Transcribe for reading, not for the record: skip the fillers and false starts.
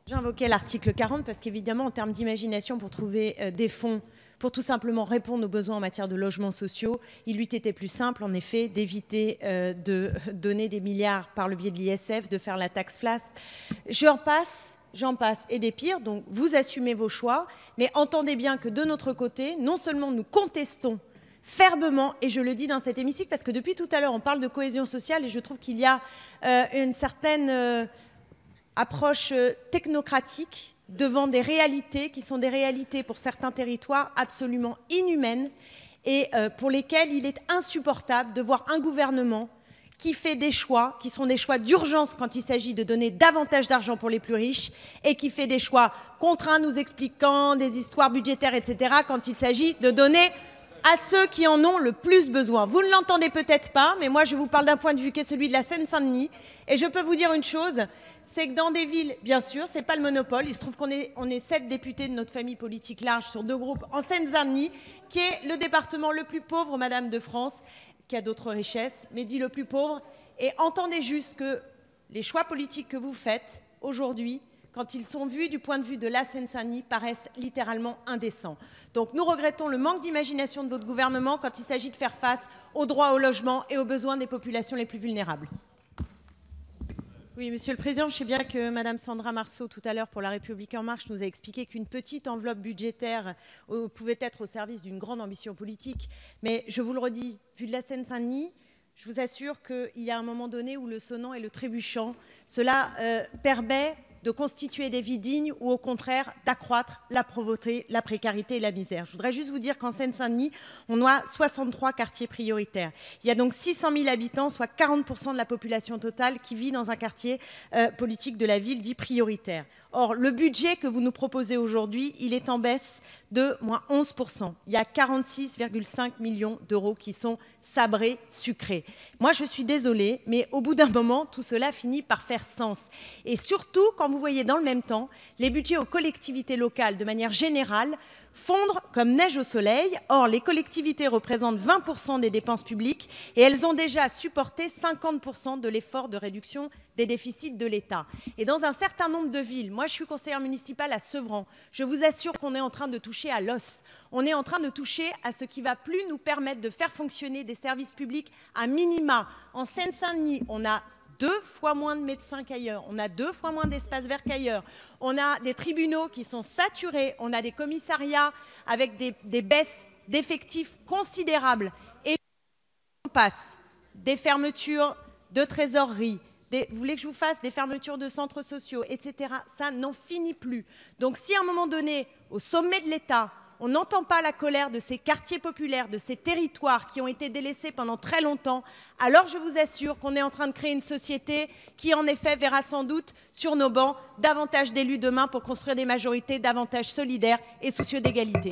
J'invoquais l'article 40 parce qu'évidemment, en termes d'imagination, pour trouver des fonds pour tout simplement répondre aux besoins en matière de logements sociaux, il eût été plus simple, en effet, d'éviter de donner des milliards par le biais de l'ISF, de faire la taxe flat. J'en passe et des pires. Donc vous assumez vos choix, mais entendez bien que de notre côté, non seulement nous contestons fermement, et je le dis dans cet hémicycle, parce que depuis tout à l'heure, on parle de cohésion sociale et je trouve qu'il y a une certaine approche technocratique devant des réalités qui sont des réalités pour certains territoires absolument inhumaines et pour lesquelles il est insupportable de voir un gouvernement qui fait des choix, qui sont des choix d'urgence quand il s'agit de donner davantage d'argent pour les plus riches et qui fait des choix contraints nous expliquant des histoires budgétaires, etc., quand il s'agit de donner à ceux qui en ont le plus besoin. Vous ne l'entendez peut-être pas, mais moi je vous parle d'un point de vue qui est celui de la Seine-Saint-Denis. Et je peux vous dire une chose, c'est que dans des villes, bien sûr, ce n'est pas le monopole. Il se trouve qu'on est 7 députés de notre famille politique large sur 2 groupes en Seine-Saint-Denis, qui est le département le plus pauvre, Madame de France, qui a d'autres richesses, mais dit le plus pauvre. Et entendez juste que les choix politiques que vous faites aujourd'hui, quand ils sont vus du point de vue de la Seine-Saint-Denis, paraissent littéralement indécents. Donc nous regrettons le manque d'imagination de votre gouvernement quand il s'agit de faire face aux droits au logement et aux besoins des populations les plus vulnérables. Oui, Monsieur le Président, je sais bien que Madame Sandra Marceau, tout à l'heure, pour La République En Marche, nous a expliqué qu'une petite enveloppe budgétaire pouvait être au service d'une grande ambition politique. Mais je vous le redis, vu de la Seine-Saint-Denis, je vous assure qu'il y a un moment donné où le sonnant et le trébuchant, cela permet de constituer des vies dignes ou au contraire d'accroître la pauvreté, la précarité et la misère. Je voudrais juste vous dire qu'en Seine-Saint-Denis, on a 63 quartiers prioritaires. Il y a donc 600 000 habitants, soit 40% de la population totale qui vit dans un quartier politique de la ville dit prioritaire. Or, le budget que vous nous proposez aujourd'hui, il est en baisse de moins 11%. Il y a 46,5 millions d'euros qui sont sabrés, sucrés. Moi, je suis désolée, mais au bout d'un moment, tout cela finit par faire sens. Et surtout, quand vous voyez dans le même temps les budgets aux collectivités locales, de manière générale, fondre comme neige au soleil. Or, les collectivités représentent 20% des dépenses publiques et elles ont déjà supporté 50% de l'effort de réduction des déficits de l'État. Et dans un certain nombre de villes, moi je suis conseillère municipale à Sevran, je vous assure qu'on est en train de toucher à l'os. On est en train de toucher à ce qui ne va plus nous permettre de faire fonctionner des services publics à minima. En Seine-Saint-Denis, on a 2 fois moins de médecins qu'ailleurs, on a 2 fois moins d'espaces verts qu'ailleurs, on a des tribunaux qui sont saturés, on a des commissariats avec des baisses d'effectifs considérables et on passe des fermetures de trésorerie, vous voulez que je vous fasse des fermetures de centres sociaux, etc. Ça n'en finit plus. Donc si à un moment donné, au sommet de l'État, on n'entend pas la colère de ces quartiers populaires, de ces territoires qui ont été délaissés pendant très longtemps, alors je vous assure qu'on est en train de créer une société qui, en effet, verra sans doute sur nos bancs davantage d'élus demain pour construire des majorités davantage solidaires et soucieux d'égalité.